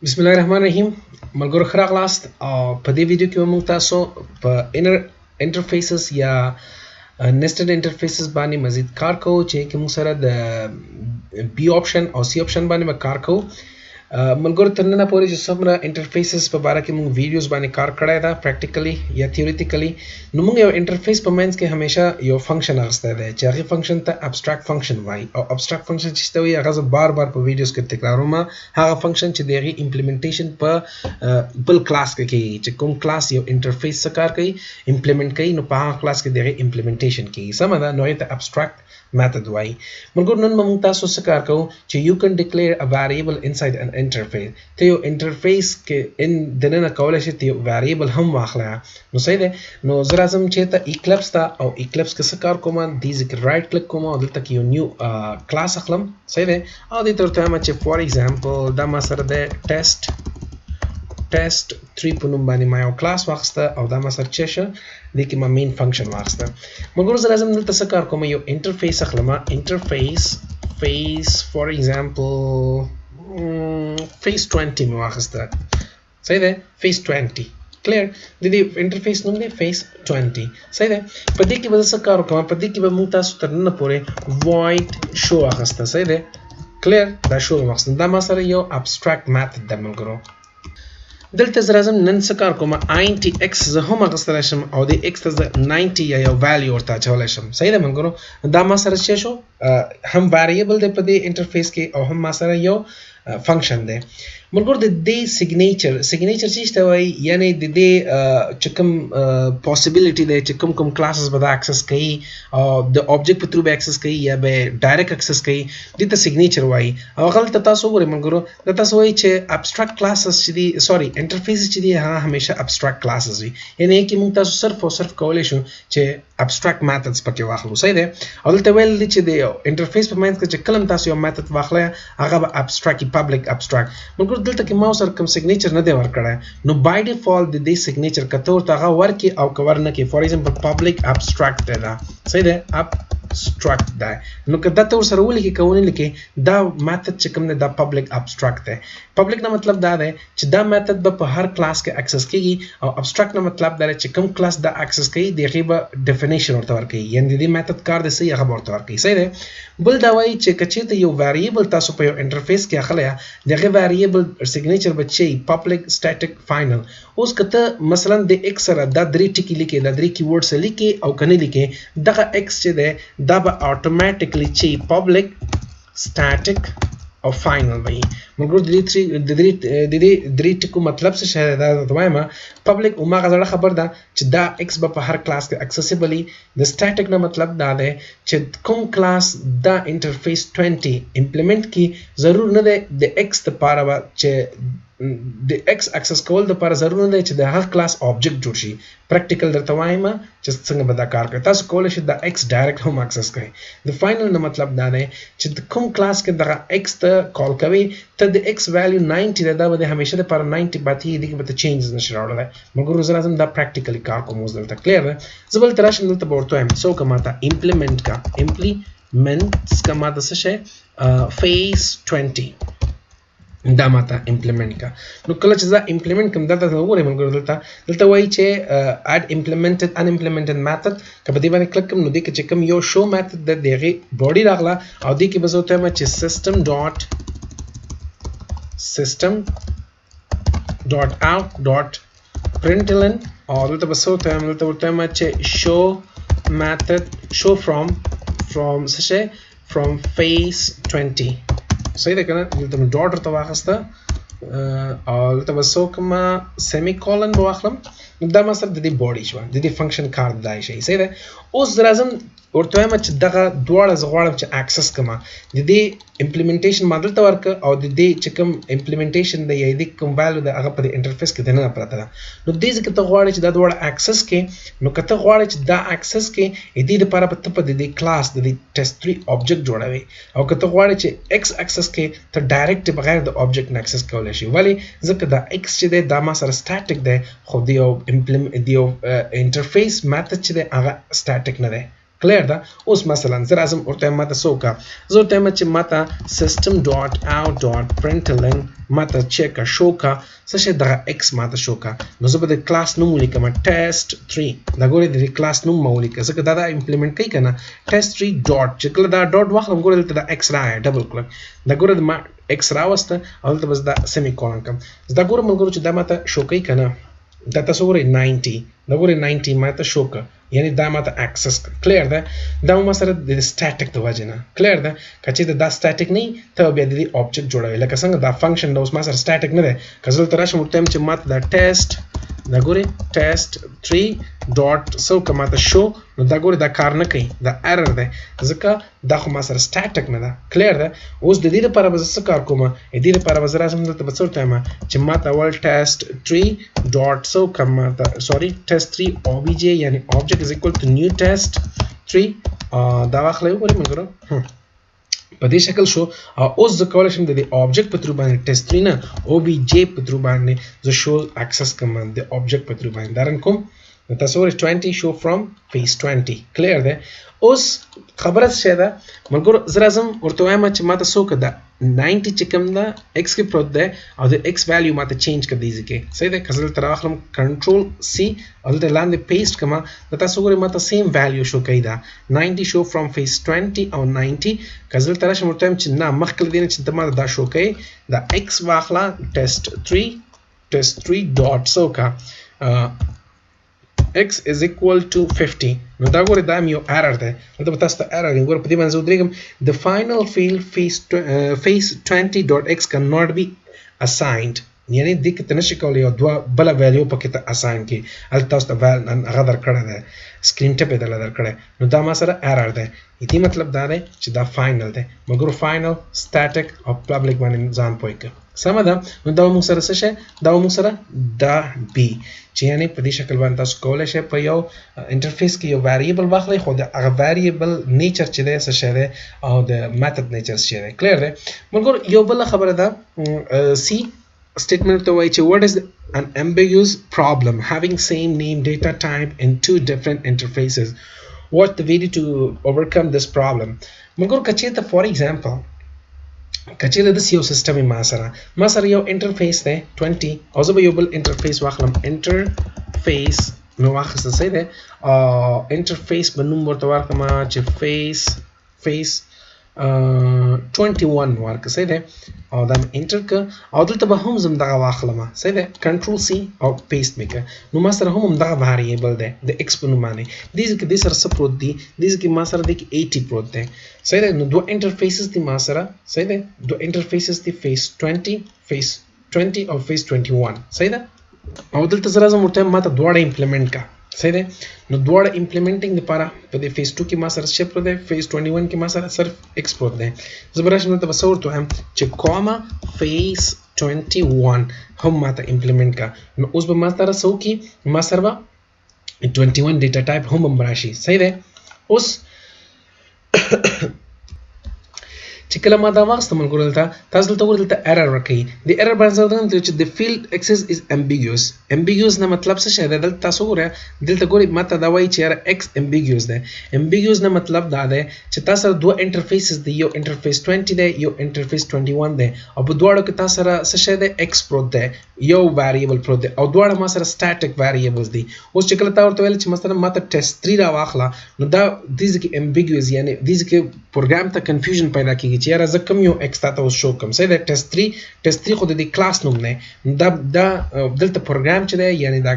Bismillahirrahmanirrahim. ملګرو ښه راغلاست او په دې ویډیو کې به موږ تاسو په انټرفیسز یا nested interfaces باندې مزید کار کوو چې موږ سره د بی آپشن او سی آپشن باندې به کار کوو. ملګرو تر ننه پورې چې څومره انټرفیسز په باره کې موږ ویډیوز باندې کار کړی دا پریکټیکلی یا تھیوریټیکلی، نو موږ یو انټرفیس په منځ کې همیشه یو فنکشن اخیستی دی چې هغې فنکشن ته ابسټراکټ فنکشن وایي، او ابسټراکټ فنکشن چې ته وایي هغه زه بار بار په ویډیوز کې تکراروم. هغه فنکشن چې د هغې امپلیمنټیشن په بل کلاس کې کېږي، چې کوم کلاس یو انټرفیس څه کار کوي امپلیمنټ کوي، نو په هغه کلاس کې د هغې امپلیمنټیشن کېږي. سمه ده، نو هغې ته ابسټراکټ method وایي. ملګرو نن به موږ تاسو څه کار کوو چې you can declare a variable inside an interface. ته یو انټرفیس کې دننه کولی شي ته یو variable هم واخلی. نو صحیح دی، نو زه راځم چې ته ایکلپس ته، او ایکلپس کې څه کار کوم، دې ځای کې رایټ کلیک کوم او دلته کې یو نیو کلاس اخلم. صحیح دی، او دې ته ورته وایم چې فار ایگزامپل دا ما سره دی test 3 په نوم باندې ما یو کلاس واخیسته او دا ما سره چې شه دې کې ما مین فنکشن واخیسته. مګر زه راځم دلته څه کار کوم، یو انټرفیس اخلم، انټرفیس فار ایگزامپل فیس 20 مې واخیسته. صحیح دی، فیس 20 کلیر، د دې انټرفیس نوم دی فیس 20. صحیح دی، په دې کې به څه کار وکړم، په دې کې به موږ تاسو تر نن پورې void show اخیسته. صحیح دی، کلیر، دا شو واخیسته، دا ما سره یو ابسټراکټ میتھډ دی. ملګرو دلته زه راځم نن څه کار کوم، int x زه هم اخیستلی شم او د x ته زه 90 یا یو ویلیو ورته اچولی شم. صحیح ده ملګرو، دا ما سره څه شو، هم ویریبل دی په دې انټرفیس کې او هم ما سره یو فنکشن دی. ملګرو د دې سیګنیچر څه ته وایي، یعنی د دې چې کوم پاسبیلیټي دی چې کوم کلاسز به دا اکسس کوي او د آبجیکټ په تھرو به اکسس کوي یا به ډایرکټ اکسس کوي، دې ته سیګنیچر وایي. او هغه تاسو وګورئ ملګرو، دا تاسو وایي چې ابسټراکټ کلاسز چې دي، سوري انټرفیس چې دي هغه همیشه ابسټراکټ کلاسز وي، یعنی کې موږ تاسو صرف او صرف کولی شو چې ابسټراکټ میتھډز پکې واخلو. صحیح دی، او دلته ویل دي چې د انټرفیس په منځ کې چې کله تاسو یو میتھډ واخلئ هغه به ابسټراکټ پبلک ابسټراکټ. ملګرو دلته کې ما سره کوم سیګنیچر نه دی ورکړی، نو بای ډیفالت د دې سیګنیچر کته ورته هغه ورکړي او که ورنه کړي. فار ایگزامپل پبلک ابسټراکټ دی، دا صحیح دی، ابسټراکټ دی، نو که دا ته ورسره ولیکې که ونه لیکې دا میتھډ چې کوم دی دا پبلک ابسټراکټ دی. پبلک نه مطلب دا دی چې دا میتھډ به په هر کلاس کې اکسس کېږي، او ابسټراکټ نه مطلب دا دی چې کوم کلاس دا اکسس کوي د هغې به ډیفینیشن ورته ورکوي، یعنې د دې میتھډ کار دی صحیح هغه به ورته ورکوي. صحیح دی، بل دا وایي چې که چېرته یو ویریبل تاسو په یو انټرفیس کې اخلی د هغې ویریبل سیګنیچر به چې پبلک سټیټک فاینل. اوس که ته مثلا د ایکس سره دا درې ټکي لیکې، دا درې کیورډس لیکې او که نه لیکې، دغه ایکس چې دی دا به اتوماتیکلی چې پبلک سټیټک او فاینل وایي. مګر د دې درې ټکو مطلب څه شی دی، دا درته وایم. پبلک هماغه زړه خبر ده چې دا ایکس به په هر کلاس کې اکسیسیبل وي. د سټیټک نه مطلب دا دی چې کوم کلاس دا انټرفیس 20 امپلیمنٹ کی ضرور نه دی د ایکس لپاره به چې د ایکس اکسس کول لپاره ضرور نه دی چې د هغه کلاس آبجیکټ جوړ شي. پریکټیکل درته وایم چې څنګه به دا کار کوي. تاسو کولی شئ د ایکس ډایرکټ هم اکسس کړئ. د فاینل نه مطلب دا دی چې د کوم کلاس کې دغه ایکس ته کال کوي، ته د ایکس ویلیو 90 دی، دا به د همیشه دپاره 90 پاتې کېږي، دې کې به ته چینجز نشي راوړلی. مګر زه راځم دا پریکټیکلی کار کوم اوس دلته کلیر ده. زه به دلته راشم، دلته به ورته وایم څه وکړه، ماته امپلیمنټ کا ماته څه شی فیس 20 دا ماته امپلیمنٹ کا. نو کله چې زه امپلیمنٹ کوم دلته وګورئ ملګرو، دلته وایي چې اډ امپلیمنټډ ان امپلیمنټډ میتھډ. که په دې باندې کلک کوم نو دې کې چې کوم یو شو میتھډ د هغې باډي راغله او دې کې به زه ورته وایم چې system dot out dot println، او دلته به څه ورته وایم، دلته ورته وایم چې show method show from څه شی from face 20. صحیح ده که نه، دلته مې ډاټ ورته واخیسته او دلته به څه وکړم، سیمی کولن به واخلم. دا ما سره د دې باډي شوه، د دې فنکشن کار د دای شي. صحیح ده، اوس زه راځم ورته وایم چې دغه دواړه زه غواړم چې اکسس کړم، د دې امپلیمنټیشن ما دلته ورکړه او د دې چې کوم امپلیمنټیشن دی یا د کوم ویلیو دی هغه په دې انټرفیس کې دننه پرته ده. نو دې ځای کې ته غواړې چې دا دواړه اکسس کړې، نو که ته غواړې چې دا اکسس کړې د دې دپاره به ته په د دې کلاس د دې test 3 آبجیکټ جوړوې، او که ته غواړې چې ایکس اکسس کړې ته ډایرکټ بغیر د آبجیکټ نه اکسس کولی شي. ولې؟ ځکه دا ایکس چې دی دا ما سره سټیټک دی، خو د یو انټرفیس میتھډ چې دی هغه سټیټک نه دی. clear ده اوس مثلا زه راځم ورته ماته څوکه زه ورته چې ماته system.out.println ماته چیک شوکه څه شي دغه x ماته شوکه نو زه به د کلاس نوم ولیکم test3 دا ګورې د کلاس نوم مو ولیکه ځکه دا امپلیمنٹ کوي کنه test3 ډاټ چې کله دا ډاټ واخلم ګورې دلته د x راغی ډبل کلیک دا ګورې د ما x راوسته او دلته بس دا سیمی کولن کوم دا ګورم ملګرو چې دا ماته شو کوي کنه دا تاسو ګورئ 90 دا ګورئ 90 ماته شو که یعنی دا ماته اکسس کلیر ده دا ما سره د سټاټیک د وجه نه کلیر ده که چېرته دا سټاټیک نه وي ته بیا د دې آبجیکټ جوړوي لکه څنګه دا فنکشن دا اوس ما سره سټاټیک نه دی که زه دلته راشم ورته وایم چې ماته دا ټیسټ دا ګورئ test3 ډاټ څوکه ماته شو نو دا ګورئ دا کار نه کوي دا ایرر دی ځکه دا خو ما سره سټاټیک نه ده کلیر ده اوس د دې لپاره به زه څه کار کوم د دې لپاره به زه راځم دلته به څه ورته وایم چې ماته اول test3 ډاټ څوکه ماته سوري test3 obj یعنی object is equal to new test3 دا واخلئ وګورئ ملګرو په دې شکل شو اوس زه کولی شم د دې آبجیکټ په تھرو باندې test3 نه obj په تھرو باندې زه شو اکسس کوم د آبجیکټ په تھرو باندې دا رن کوم نو تاسو ګورئ 20 شو فرام face20 کلیر ده اوس خبره څه ده ملګرو زه راځم ورته وایم چې ماته څوکه ده 90 چې کوم ده x کې پروت ده او د x ویلیو ماته چینج کړ دی ځکه صحیح ده که زه دلته راواخلم کنټرول سی او دلته لاندې پیسټ کړم نو تاسو ګورئ ماته سیم ویلیو شو کوي دا 90 شو فرام face20 او 90 که زه دلته راشم ورته وایم چې نه مخکې له دې نه چې ته ماته دا شو کوي دا x واخله test3 ډاټ څوکه x is equal to 50 نو دا ګوره دا یو ایرر ده دا به تاسو ته ایرر ګوره په دې باندې ودرېږم the final field face20.x cannot be assigned یعنی دې کې ته نشي کولی یو دوه بله ویلیو پکې ته اساین کړي هلته تاسو ته هغه درکړی دی سکرین ټپ یې درله درکړی نو دا ما سره ایرر دی دې مطلب دا دی چې دا فاینل دی مګر فاینل سټاټیک او پبلک باندې ځان پوه کړه سمه ده نو دا موږ سره څه شی دا موږ سره دا بي چې یعنی په دې شکل باندې تاسو کولی شئ په یو انټرفیس کې یو ویریبل واخلئ خو د هغه ویریبل نیچر چې دی څه شی دی او د میتھډ نیچر څه دی کلیر دی مګر یو بله خبره ده سی statement to which what is an ambiguous problem having same name data type in two different interfaces what the way to overcome this problem مګر کچېته for example کچېته د یو سیستم ما سره یو انټرفیس دی 20 او زه به یو بل انټرفیس واخلم انټرفیس نو واخسته صحیح دی انټرفیس به نوم ورته ورکړم چې فیس 21 ورکه صحیح دی او دا انټر ک او دلته به هم زم دغه واخلم صحیح دی کنټرول سی او پیسټ میکه نو ما سره هم دغه ویریبل دی د ایکس په نوم باندې دې سره څه پروت دی دې ما سره د 80 پروت دی صحیح دی نو دوه انټرفیسز دي ما سره صحیح دی دوه انټرفیسز دي face 20 او face 21 صحیح ده او دلته زه راځم ورته ما ته دواړه امپلیمنٹ کا صحیح ده نو دواړه امپلیمنټینګ لپاره په دې face 2 کې ما سره څه پروت دی face 21 کې ما سره صرف x پروت دی زه به راشم ته ورته وایم چې کوما face 21 هم ما ته امپلیمنٹ کا نو اوس به ما سره څو کې ما سره 21 ډیټا ټایپ هم راشي صحیح ده اوس چې کله ما دا واغسته ملګرو دلته تاسو دلته ګورئ دلته ایرر ورکوي د ایرر باندې زه درته چې د فیلډ اکسس از امبیګیوس نه مطلب څه شی دی دلته تاسو ګورئ دلته ګورئ ماته دا وایي چې یاره ایکس امبیګیوس دی امبیګیوس نه مطلب دا دی چې تاسو سره دوه انټرفیسز دي یو انټرفیس 20 دی یو انټرفیس 21 دی او په دواړو کې تاسو سره څه شی دی ایکس پروت دی یو ویریبل پروت دی او دواړه ما سره سټاټیک ویریبلز دي اوس چې کله تا ورته ویل چې مثلا ماته test3 را واخله نو دا دې کې امبیګیوس یعنی دې کې پروګرام ته کنفیوژن پیدا کیږي چې یاره زه کوم یو ایکس تاسو شو کوم صحیح ده test3 خو د کلاس نوم نه دا دلته پروګرام چې دی یعنی دا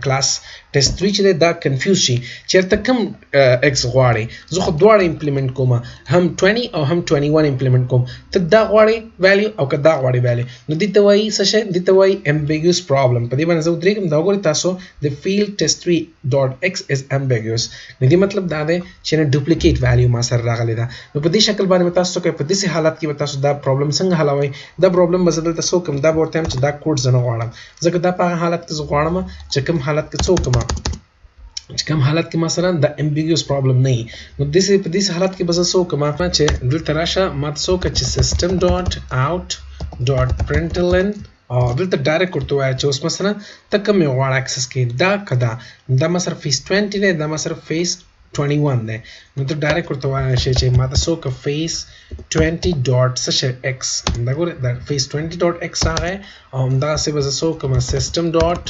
کلاس test3 چې دا کنفیوز شي چیرته کوم ایکس غواړي زه خو دواړه امپلیمنٹ کوم هم 20 او هم 21 امپلیمنٹ کوم ته دا غواړي ویلیو او که دا غواړي ویلیو نو دې ته وایي څه شی دې ته وایي ambiguous problem په دې باندې زه ودرېږم دا وګورئ تاسو د field test3.x is ambiguous نو دې مطلب دا دی چې نه ډوپلیکیټ ویلیو ما سره راغلی ده نو په دې شکل باندې تاسو کوي په دې حالت کې تاسو دا پرابلم څنګه حلوي دا پرابلم بدل تاسو کوم دا ورته هم چې دا کوډ زنه غواړم ځکه دا په حالت کې زه غواړم چې کوم حالت کې څوک ما چې کوم حالت کې مثلا د ambiguous problem نه نو په دې حالت کې بس څوک ما چې دلته راشه ما څوک چې system.out.println او دلته ډایرکټ ورته وایي چې اوس مثلا ته کوم یو غواړې اکسس کې دا کدا دا ما سره face 20 دی دا ما سره face 21 ده نو ته ډایرکټ ورته وایي چې ما تاسو که face 20 dot x دا ګوره دا face 20 dot x راغی او همدا څه به زه کوم system dot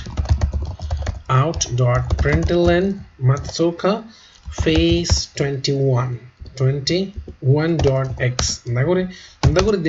out dot println ما تاسو که face 21.x دا ګوره د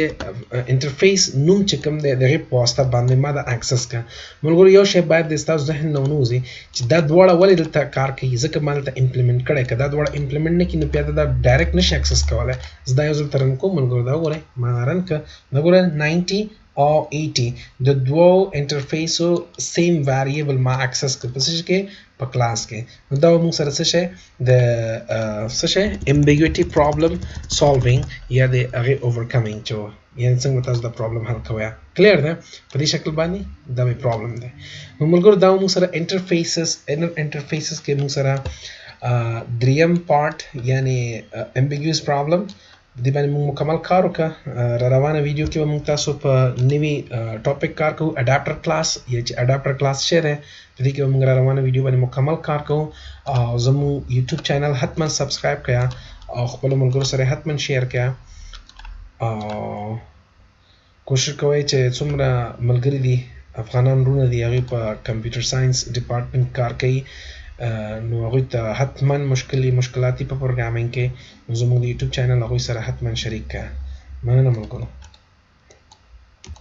انټرفیس نوم چې کوم دی دغه پوسټه باندې ما د اکسس کا ملګرو یو شی باید د تاسو ذهن نه ونوځي چې دا دواړه ولې دلته کار کوي ځکه ما دلته امپلیمنٹ کړی که دا دواړه امپلیمنٹ نه کړي نو بیا دا ډایرکټ نشي اکسس کولی زه دا یو ځل ته رن کوم ملګرو دا وګورئ ما رن کړه دا ګوره 90 او 80 د دوو انټرفیسو سیم ویریبل ما اکسس کړ په څه کې په کلاس کې نو دا موږ سره څه شي د څه شي ambiguity problem solving یا د هغه overcoming چې یعنی څنګه تاسو دا پرابلم حل کوئ کلیر ده په دې شکل باندې دا به پرابلم ده نو ملګرو دا موږ سره انټرفیسز کې موږ سره دریم پارت یعنی ambiguous problem د باندې موږ مکمل کار وکړه را روانه ویډیو کې به موږ تاسو په نوی ټاپک کار کوو اډاپټر کلاس یا چې اډاپټر کلاس شه ده په دې کې موږ را روانه ویډیو باندې مکمل کار کوو او زموږ یوټیوب چینل حتما سبسکرایب کړئ او خپل ملګرو سره حتما شیر کړئ او کوشش کوئ چې څومره ملګري دي افغانان رونه دي هغوی په کمپیوټر ساينس ډپارټمنټ کار کوي نو هغوی ته حتما مشکلاتي په پروګرامینګ کې نو زموږ د یوټیوب چینل هغوی سره حتما شریک کړه مننه ملګرو